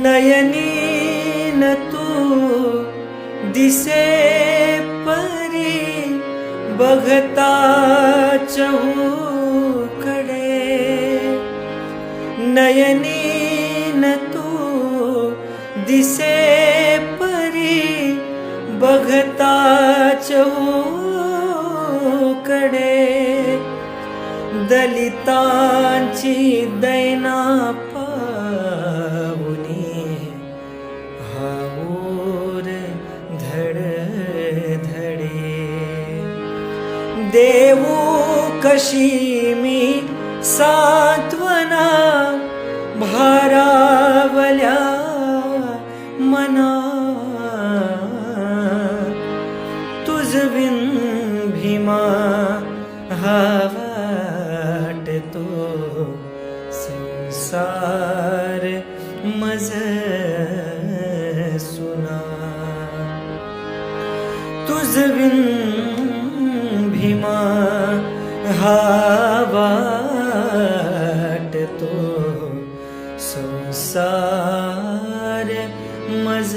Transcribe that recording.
नयनी न तू दिसे परी बघता चहूकडे नयनी न तू दिसे परी बघता चहूकडे दलितांची दैना पाहुनी हाऊर धडधडे देऊ कशी मी सांत्वना भारावल्या मना तुझविन भीमा हा वाटतो संसार मज सुना तुझविन भीमा हा वाटतो संसार मज